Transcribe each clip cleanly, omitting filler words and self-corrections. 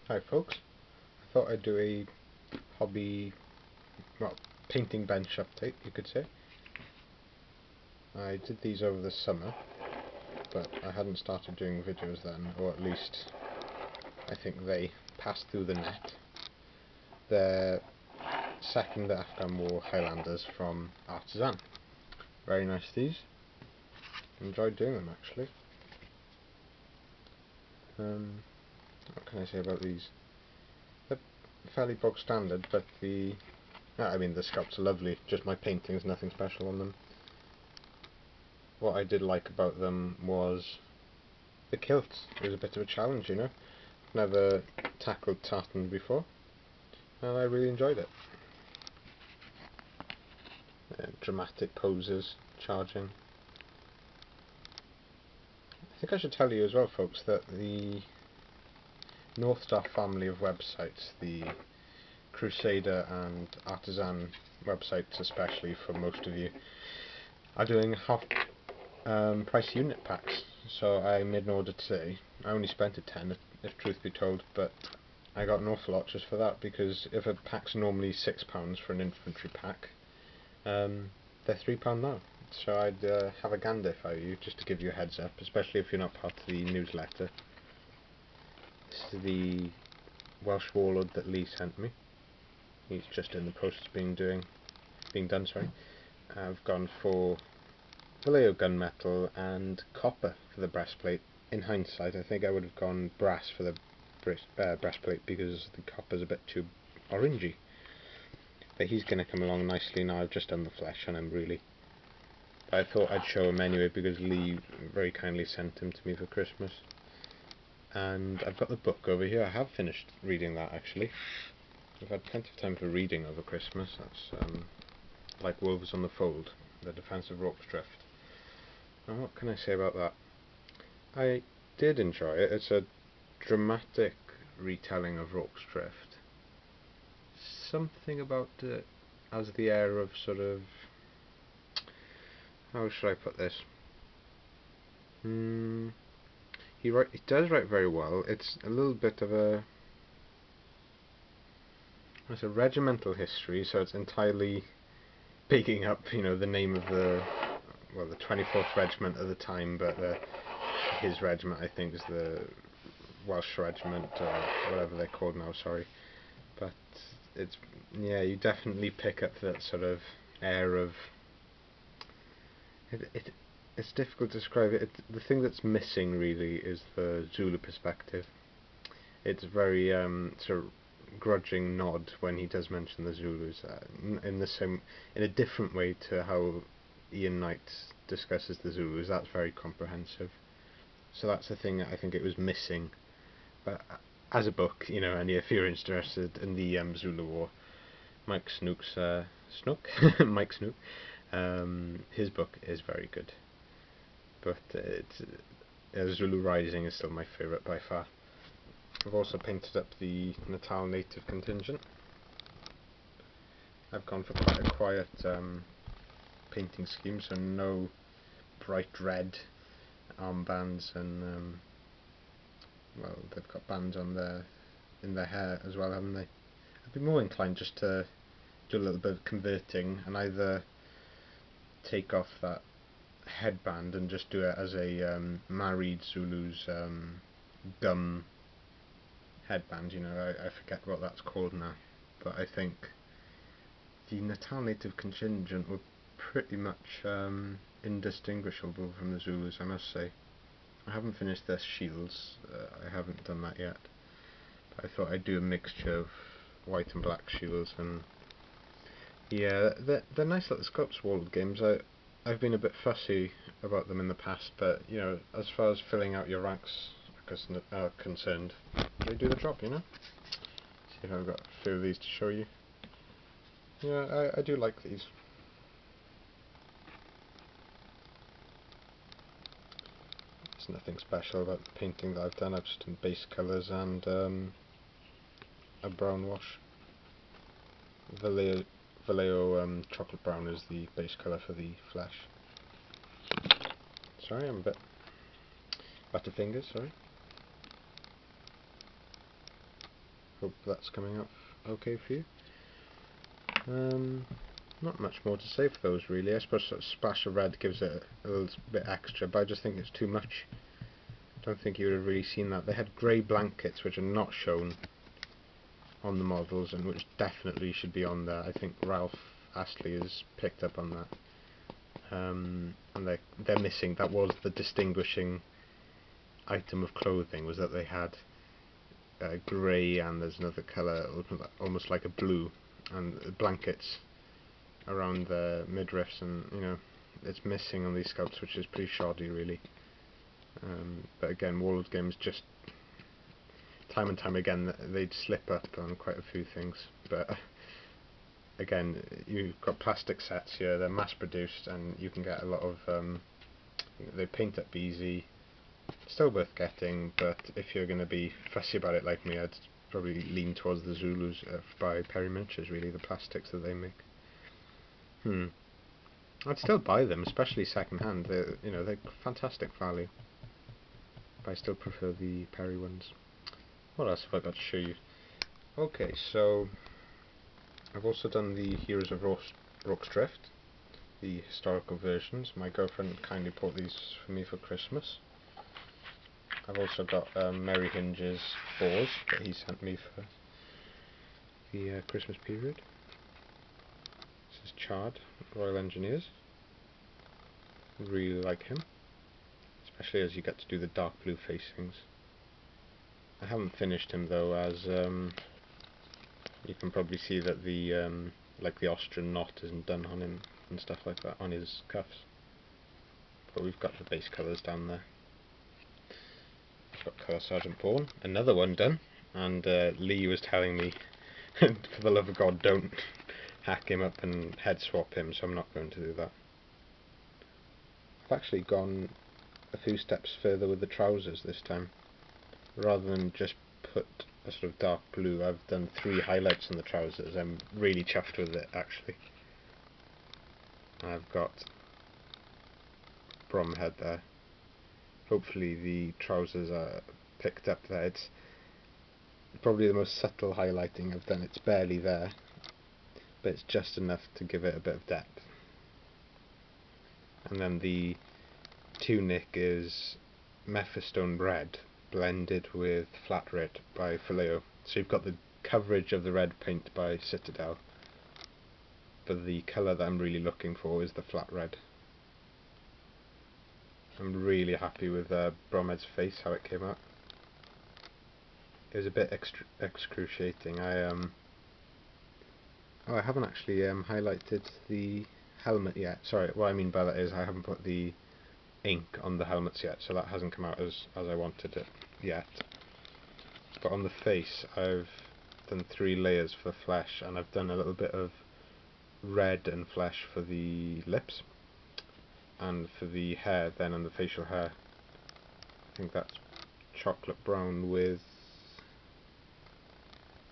Hi folks, I thought I'd do a hobby, well, painting bench update, you could say. I did these over the summer, but I hadn't started doing videos then, or at least I think they passed through the net. They're second Afghan War Highlanders from Artisan. Very nice these. Enjoyed doing them actually. What can I say about these? They're fairly bog standard, but the sculpts are lovely, just my paintings, nothing special on them. What I did like about them was the kilts. It was a bit of a challenge, you know. Never tackled tartan before, and I really enjoyed it. Dramatic poses, charging. I think I should tell you as well, folks, that the Northstar family of websites, the Crusader and Artisan websites especially for most of you, are doing half price unit packs. So I made an order today. I only spent a 10 if truth be told, but I got an awful lot just for that, because if a pack's normally £6 for an infantry pack, they're £3 now. So I'd have a gander if I were you, just to give you a heads up, especially if you're not part of the newsletter. This is the Welsh Warlord that Lee sent me. He's just in the process of being done. I've gone for Vallejo gunmetal and copper for the breastplate. In hindsight, I think I would have gone brass for the breastplate, because the copper's a bit too orangey. But he's going to come along nicely now. I've just done the flesh on him, really. But I thought I'd show him anyway, because Lee very kindly sent him to me for Christmas. And I've got the book over here. I have finished reading that, actually. I've had plenty of time for reading over Christmas. That's like Wolves on the Fold, The Defence of Rorke's Drift. Now, what can I say about that? I did enjoy it. It's a dramatic retelling of Rorke's Drift. Something about it has the air of sort of... how should I put this? He does write very well. It's a little bit of a... it's a regimental history, so it's entirely picking up, you know, the name of the 24th Regiment at the time, but his regiment, I think, is the Welsh Regiment, or whatever they're called now, sorry. But it's, yeah, you definitely pick up that sort of air of... it's difficult to describe it. The thing that's missing, really, is the Zulu perspective. It's very sort of grudging nod when he does mention the Zulus, in a different way to how Ian Knight discusses the Zulus. That's very comprehensive. So that's the thing that I think it was missing. But as a book, you know, and if you're interested in the Zulu War, Mike Snook's Mike Snook, his book is very good. But Zulu Rising is still my favourite by far. I've also painted up the Natal native contingent. I've gone for quite a quiet painting scheme, so no bright red armbands, and well, they've got bands on in their hair as well, haven't they? I'd be more inclined just to do a little bit of converting and either take off that headband and just do it as a married Zulu's gum headband, you know. I forget what that's called now, but I think the Natal native contingent were pretty much indistinguishable from the Zulus, I must say. I haven't finished their shields, I haven't done that yet, but I thought I'd do a mixture of white and black shields, and yeah, they're nice little sculpts, Warlord games. I've been a bit fussy about them in the past, but you know, as far as filling out your ranks are concerned, they do the job, you know. See if I've got a few of these to show you. Yeah, I do like these. There's nothing special about the painting that I've done. I've just done base colours and a brown wash. Vallejo chocolate brown is the base colour for the flesh. Sorry, I'm a bit butterfingers, sorry. Hope that's coming out okay for you. Not much more to say for those really. I suppose a splash of red gives it a little bit extra, but I just think it's too much. I don't think you would have really seen that. They had grey blankets which are not shown on the models and which definitely should be on there. I think Ralph Astley has picked up on that. And they're missing. That was the distinguishing item of clothing, was that they had grey and there's another colour almost like a blue, and blankets around the midriffs, and you know it's missing on these scouts, which is pretty shoddy really. But again, Warlord games, just time and time again they'd slip up on quite a few things, but again, you've got plastic sets here, they're mass produced and you can get a lot of they paint up easy, still worth getting, but if you're going to be fussy about it like me, I'd probably lean towards the Zulus by Perry Miniatures, really, the plastics that they make. I'd still buy them, especially second hand. They're fantastic value, but I still prefer the Perry ones. What else have I got to show you? Okay, so I've also done the Heroes of Rorke's Drift, the historical versions. My girlfriend kindly bought these for me for Christmas. I've also got Merry Hinge's Boers that he sent me for the Christmas period. This is Chard, Royal Engineers. Really like him, especially as you get to do the dark blue facings. I haven't finished him though, as you can probably see that the like the Austrian knot isn't done on him and stuff like that on his cuffs. But we've got the base colours down there. I've got Colour Sergeant Bourne, another one done, and Lee was telling me, for the love of God, don't hack him up and head swap him, so I'm not going to do that. I've actually gone a few steps further with the trousers this time. Rather than just put a sort of dark blue, I've done 3 highlights on the trousers. I'm really chuffed with it, actually. I've got Bromhead there. Hopefully the trousers are picked up there. It's probably the most subtle highlighting I've done. It's barely there, but it's just enough to give it a bit of depth. And then the tunic is Mephistone red blended with flat red by Faleo. So you've got the coverage of the red paint by Citadel, but the colour that I'm really looking for is the flat red. I'm really happy with Bromhead's face, how it came out. It was a bit excruciating. I haven't actually highlighted the helmet yet. Sorry, what I mean by that is I haven't put the ink on the helmets yet, so that hasn't come out as I wanted it yet. But on the face I've done 3 layers for the flesh, and I've done a little bit of red and flesh for the lips, and for the hair then, and the facial hair, I think that's chocolate brown with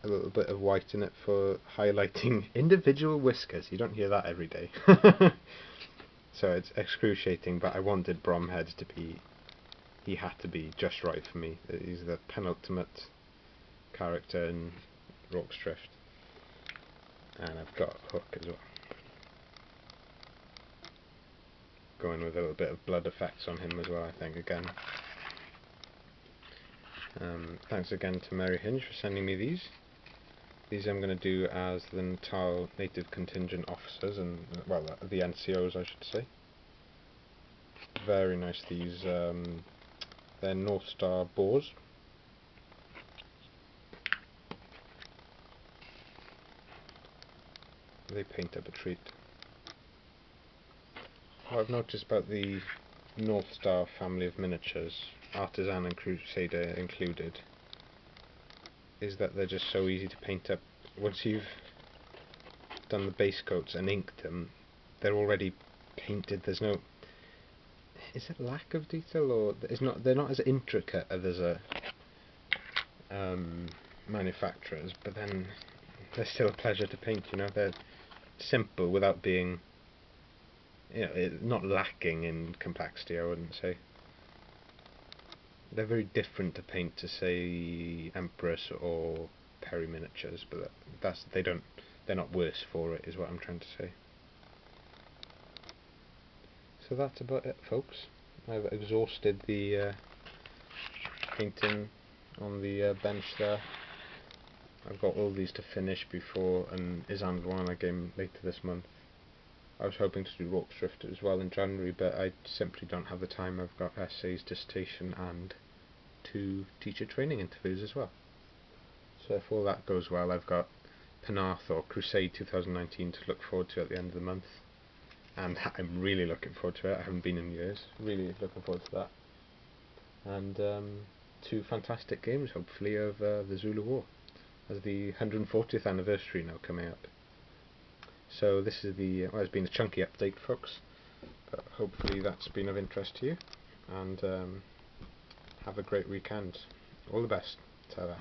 a little bit of white in it for highlighting individual whiskers. You don't hear that every day. So it's excruciating, but I wanted Bromhead to be, he had to be just right for me. He's the penultimate character in Rorke's Drift. And I've got Hook as well. Going with a little bit of blood effects on him as well, I think, again. Thanks again to Merry Hinge for sending me these. These I'm going to do as the Natal Native Contingent Officers, and well, the NCOs I should say. Very nice, these. They're Northstar Boers. They paint up a treat. What I've noticed about the Northstar family of miniatures, Artisan and Crusader included, is that they're just so easy to paint up. Once you've done the base coats and inked them, they're already painted. There's no, is it lack of detail, or they're not as intricate as a manufacturers, but then they're still a pleasure to paint. You know, they're simple without being, you know, not lacking in complexity, I wouldn't say. They're very different to paint to, say, Empress or Perry miniatures, but they're not worse for it, is what I'm trying to say. So that's about it, folks. I've exhausted the painting on the bench there. I've got all these to finish before an Isandwana game later this month. I was hoping to do Rorke Drift as well in January, but I simply don't have the time. I've got essays, dissertation and 2 teacher training interviews as well. So if all that goes well, I've got Penarth or Crusade 2019 to look forward to at the end of the month. And I'm really looking forward to it. I haven't been in years. Really looking forward to that. And 2 fantastic games, hopefully, of the Zulu War, as the 140th anniversary now coming up. So this is well, it's been a chunky update, folks, but hopefully that's been of interest to you. And have a great weekend. All the best. Ta-ra.